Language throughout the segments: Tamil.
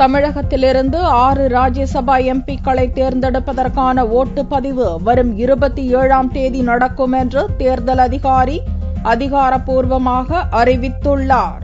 தமிழகத்திலிருந்து 6 ராஜ்யசபா எம்பிக்களை தேர்ந்தெடுப்பதற்கான ஓட்டுப்பதிவு வரும் 27ஆம் தேதி நடக்கும் என்று தேர்தல் அதிகாரி அதிகாரப்பூர்வமாக அறிவித்துள்ளார்.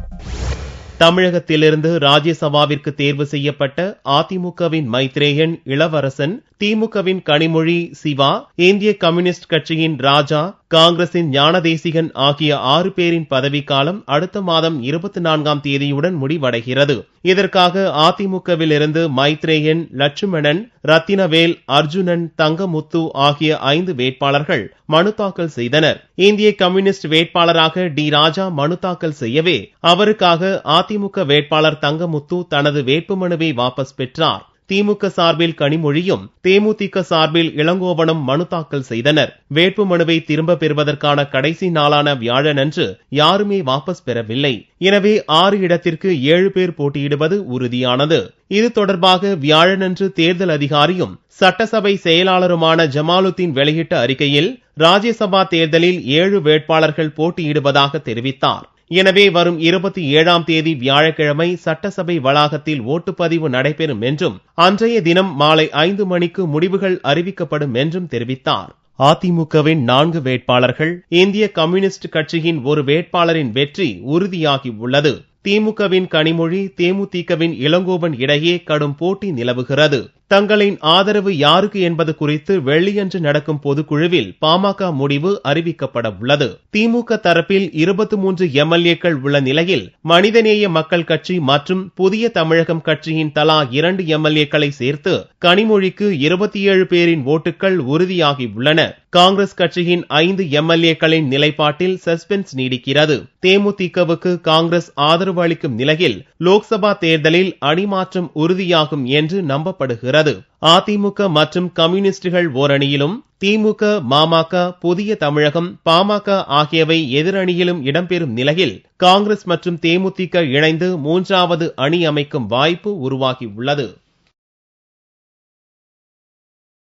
தமிழகத்திலிருந்து ராஜ்யசபாவிற்கு தேர்வு செய்யப்பட்ட அதிமுகவின் மைத்ரேயன் இளவரசன், திமுகவின் கனிமொழி, சிவா, இந்திய கம்யூனிஸ்ட் கட்சியின் ராஜா, காங்கிரசின் ஞானதேசிகன் ஆகிய 6 பேரின் பதவிக்காலம் அடுத்த மாதம் 24ஆம் தேதியுடன் முடிவடைகிறது. இதற்காக அதிமுகவில் இருந்து மைத்ரேயன், லட்சுமணன், ரத்தினவேல், அர்ஜுனன், தங்கமுத்து ஆகிய 5 வேட்பாளர்கள் மனு தாக்கல் செய்தனர். இந்திய கம்யூனிஸ்ட் வேட்பாளராக டி. ராஜா மனு தாக்கல் செய்யவே அவருக்காக அதிமுக வேட்பாளர் தங்கமுத்து தனது வேட்புமனுவை வாபஸ் பெற்றார். திமுக சார்பில் கனிமொழியும், தேமுதிக சார்பில் இளங்கோவனும் மனு தாக்கல் செய்தனர். வேட்புமனுவை திரும்ப பெறுவதற்கான கடைசி நாளான வியாழனன்று யாருமே வாபஸ் பெறவில்லை. எனவே 6 இடத்திற்கு 7 பேர் போட்டியிடுவது உறுதியானது. இது தொடர்பாக வியாழனன்று தேர்தல் அதிகாரியும் சட்டசபை செயலாளருமான ஜமாலுத்தீன் வெளியிட்ட அறிக்கையில் ராஜ்யசபா தேர்தலில் 7 வேட்பாளர்கள் போட்டியிடுவதாக தெரிவித்தார். எனவே வரும் 27ஆம் தேதி வியாழக்கிழமை சட்டசபை வளாகத்தில் ஓட்டுப்பதிவு நடைபெறும் என்றும் அன்றைய தினம் மாலை 5 மணிக்கு முடிவுகள் அறிவிக்கப்படும் என்றும் தெரிவித்தார். அதிமுகவின் 4 வேட்பாளர்கள், இந்திய கம்யூனிஸ்ட் கட்சியின் ஒரு வேட்பாளரின் வெற்றி உறுதியாகி உள்ளது. திமுகவின் கனிமொழி, தேமுதிகவின் இளங்கோவன் இடையே கடும் போட்டி நிலவுகிறது. தங்களின் ஆதரவு யாருக்கு என்பது குறித்து வெள்ளியன்று நடக்கும் பொதுக்குழுவில் பாமக முடிவு அறிவிக்கப்பட உள்ளது. திமுக தரப்பில் 23 எம்எல்ஏக்கள் உள்ள நிலையில் மனிதநேய மக்கள் கட்சி மற்றும் புதிய தமிழகம் கட்சியின் தலா 2 எம்எல்ஏக்களை சேர்த்து கனிமொழிக்கு 27 பேரின் ஓட்டுகள் உறுதியாகி உள்ளன. காங்கிரஸ் கட்சியின் 5 எம்எல்ஏக்களின் நிலைப்பாட்டில் சஸ்பென்ஸ் நீடிக்கிறது. தேமுதிகவுக்கு காங்கிரஸ் ஆதரவு அளிக்கும் நிலையில் லோக்சபா தேர்தலில் அணிமாற்றம் உறுதியாகும் என்று நம்பப்படுகிறது. அதிமுக மற்றும் கம்யூனிஸ்டுகள் ஓரணியிலும், திமுக, மாமக, புதிய தமிழகம், பாமக ஆகியவை எதிரணியிலும் இடம்பெறும் நிலையில் காங்கிரஸ் மற்றும் தேமுதிக இணைந்து 3வது அணி அமைக்கும் வாய்ப்பு உருவாகியுள்ளது.